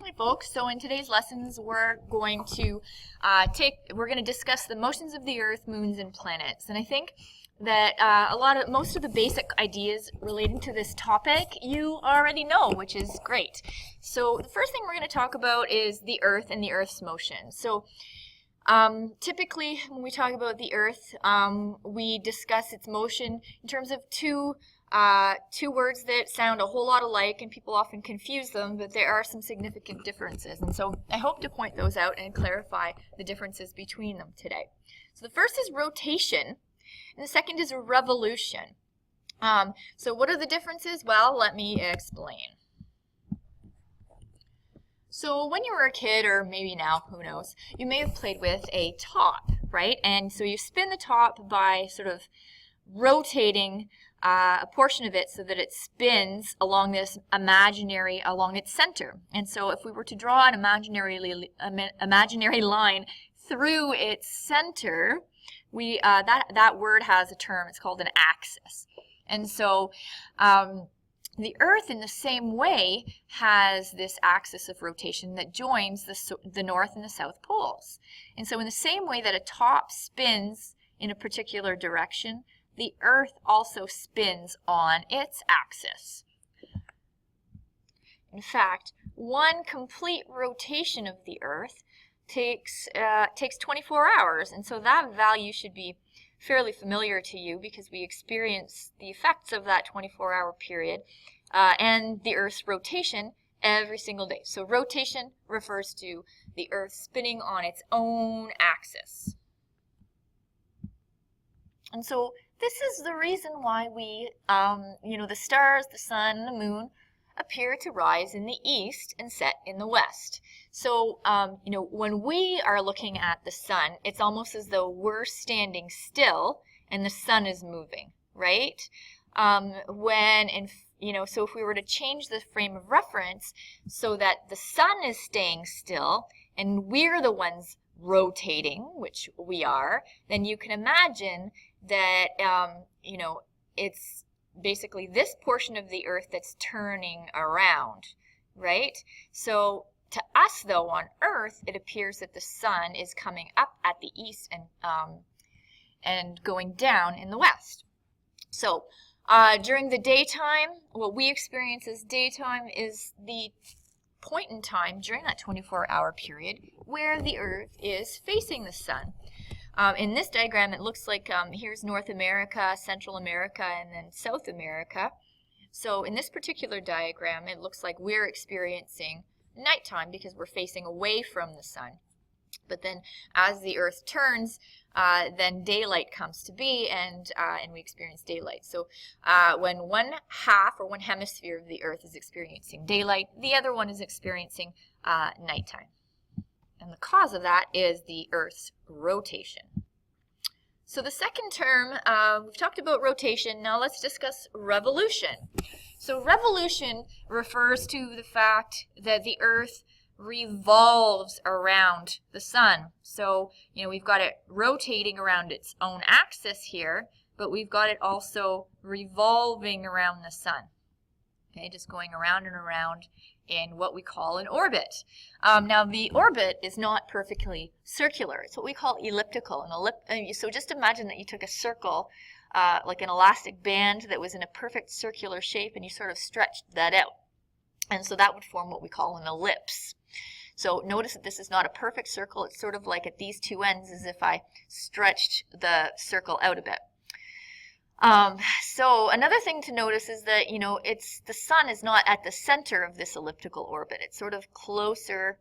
Hi folks, so in today's lessons we're going to discuss the motions of the Earth, moons, and planets. And I think that most of the basic ideas relating to this topic you already know, which is great. So the first thing we're going to talk about is the Earth and the Earth's motion. So typically when we talk about the Earth, we discuss its motion in terms of two words that sound a whole lot alike, and people often confuse them, but there are some significant differences. And so I hope to point those out and clarify the differences between them today. So the first is rotation, and the second is revolution. So what are the differences? Well, let me explain. So when you were a kid, or maybe now, who knows, you may have played with a top, right? And so you spin the top by sort of rotating a portion of it so that it spins along its center. And so if we were to draw an imaginary line through its center, that word has a term. It's called an axis. And so the Earth, in the same way, has this axis of rotation that joins the North and the South poles. And so in the same way that a top spins in a particular direction, the Earth also spins on its axis. In fact, one complete rotation of the Earth takes 24 hours, and so that value should be fairly familiar to you because we experience the effects of that 24-hour period and the Earth's rotation every single day. So rotation refers to the Earth spinning on its own axis. And so this is the reason why we, the stars, the sun, and the moon appear to rise in the east and set in the west. So, when we are looking at the sun, it's almost as though we're standing still and the sun is moving, right? So if we were to change the frame of reference so that the sun is staying still and we're the ones rotating, which we are, then you can imagine that, it's basically this portion of the Earth that's turning around, right? So to us, though, on Earth, it appears that the sun is coming up at the east and going down in the west. So during the daytime, what we experience as daytime is the point in time during that 24-hour period where the Earth is facing the sun. In this diagram, it looks like here's North America, Central America, and then South America. So in this particular diagram, it looks like we're experiencing nighttime because we're facing away from the sun. But then as the Earth turns, then daylight comes to be, and we experience daylight. So when one half or one hemisphere of the Earth is experiencing daylight, the other one is experiencing nighttime. And the cause of that is the Earth's rotation. So the second term, we've talked about rotation. Now let's discuss revolution. So revolution refers to the fact that the Earth revolves around the sun. So, we've got it rotating around its own axis here, but we've got it also revolving around the sun. Okay, just going around and around in what we call an orbit. Now, the orbit is not perfectly circular. It's what we call elliptical. So just imagine that you took a circle, like an elastic band that was in a perfect circular shape, and you sort of stretched that out. And so that would form what we call an ellipse. So notice that this is not a perfect circle. It's sort of like at these two ends as if I stretched the circle out a bit. So another thing to notice is that, the sun is not at the center of this elliptical orbit. It's sort of closer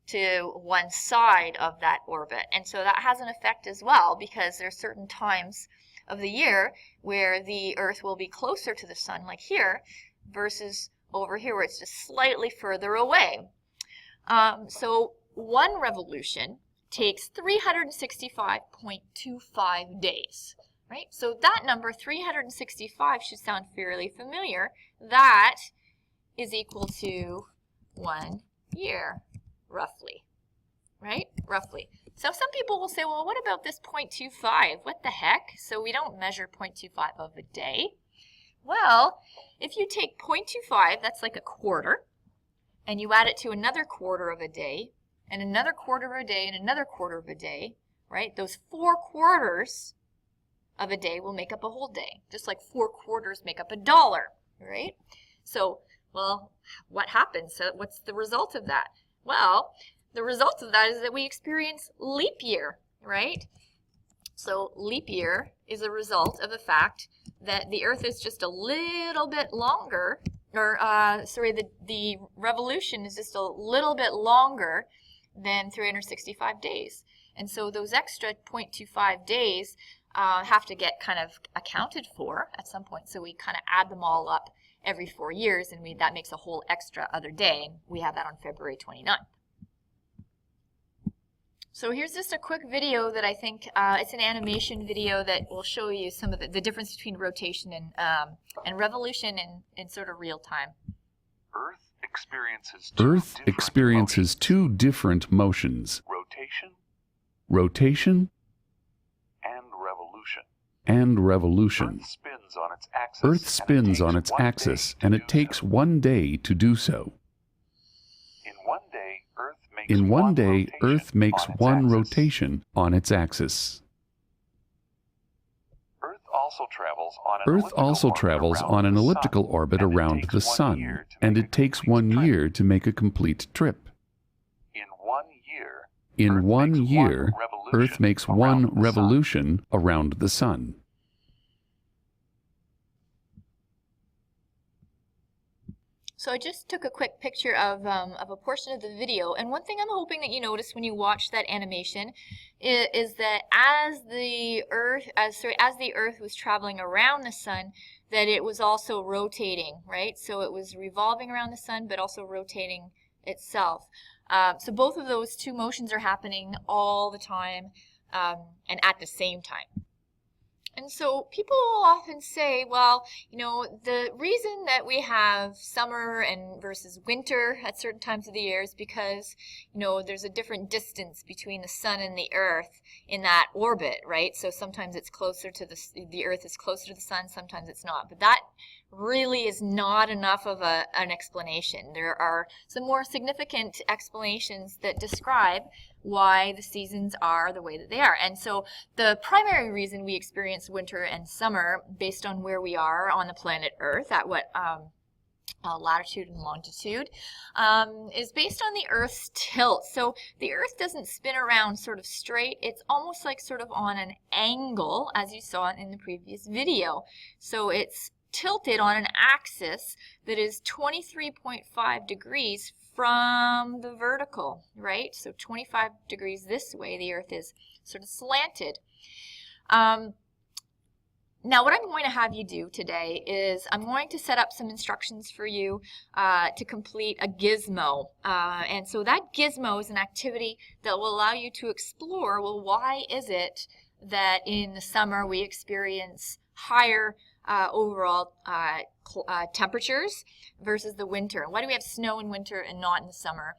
to one side of that orbit. And so that has an effect as well, because there are certain times of the year where the Earth will be closer to the sun, like here, versus over here where it's just slightly further away. So one revolution takes 365.25 days. Right? So that number, 365, should sound fairly familiar. That is equal to 1 year, roughly. Right? Roughly. So some people will say, well, what about this 0.25? What the heck? So we don't measure 0.25 of a day. Well, if you take 0.25, that's like a quarter, and you add it to another quarter of a day, and another quarter of a day, and another quarter of a day, right? Those 4 quarters of a day will make up a whole day, just like 4 quarters make up $1, right? So, well, what happens? So what's the result of that? Well, the result of that is that we experience leap year, right? So leap year is a result of the fact that the Earth is just a little bit longer, or the revolution is just a little bit longer than 365 days. And so those extra 0.25 days have to get kind of accounted for at some point. So we kind of add them all up every 4 years, and that makes a whole extra other day. We have that on February 29th. So here's just a quick video that I think, it's an animation video that will show you some of the difference between rotation and revolution in sort of real time. Earth experiences two different motions. Rotation and revolution. Earth spins on its axis, and it takes 1 day to do so. In one day, Earth makes one rotation on its axis. Earth also travels on an elliptical orbit around the Sun, and it takes 1 year to make a complete trip. In 1 year, Earth makes one revolution around the Sun. So I just took a quick picture of a portion of the video, and one thing I'm hoping that you notice when you watch that animation is that as the Earth was traveling around the Sun, that it was also rotating, right? So it was revolving around the Sun, but also rotating itself. So both of those two motions are happening all the time and at the same time. And so people will often say, well, you know, the reason that we have summer and versus winter at certain times of the year is because, you know, there's a different distance between the Sun and the Earth in that orbit, right? So sometimes it's closer to the Earth is closer to the Sun, sometimes it's not. But that really is not enough of an explanation. There are some more significant explanations that describe why the seasons are the way that they are. And so the primary reason we experience winter and summer based on where we are on the planet Earth, at what latitude and longitude, is based on the Earth's tilt. So the Earth doesn't spin around sort of straight. It's almost like sort of on an angle, as you saw in the previous video. So it's tilted on an axis that is 23.5 degrees from the vertical, right? So 25 degrees this way, the Earth is sort of slanted. Now what I'm going to have you do today is I'm going to set up some instructions for you to complete a gizmo. And so that gizmo is an activity that will allow you to explore, well, why is it that in the summer we experience higher overall temperatures versus the winter? Why do we have snow in winter and not in the summer?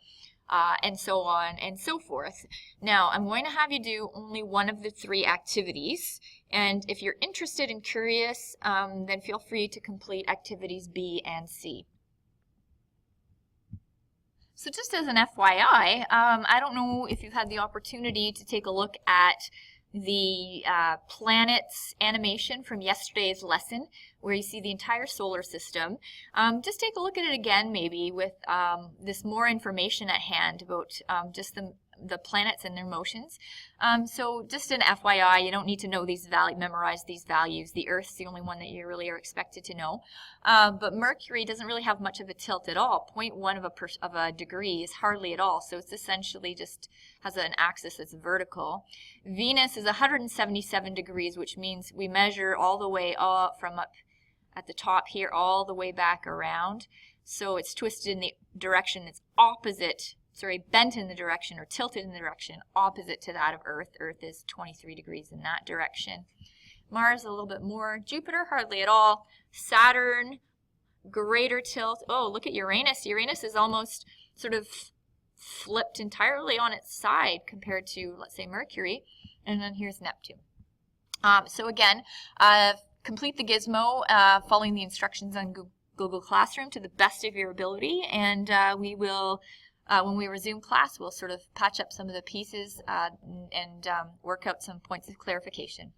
And so on and so forth. Now, I'm going to have you do only one of the 3 activities. And if you're interested and curious, then feel free to complete activities B and C. So just as an FYI, I don't know if you've had the opportunity to take a look at the planets animation from yesterday's lesson, where you see the entire solar system. Just take a look at it again, maybe with this more information at hand about just the planets and their motions. So just an FYI, you don't need to know these memorize these values. The Earth's the only one that you really are expected to know. But Mercury doesn't really have much of a tilt at all. 0.1 of a degree is hardly at all. So it's essentially just has an axis that's vertical. Venus is 177 degrees, which means we measure all the way up from up at the top here all the way back around. So it's twisted in the direction that's opposite, bent in the direction or tilted in the direction opposite to that of Earth. Earth is 23 degrees in that direction. Mars a little bit more. Jupiter hardly at all. Saturn, greater tilt. Oh, look at Uranus. Uranus is almost sort of flipped entirely on its side compared to, let's say, Mercury. And then here's Neptune. So again, complete the gizmo following the instructions on Google Classroom to the best of your ability, and we will, when we resume class, we'll sort of patch up some of the pieces and work out some points of clarification.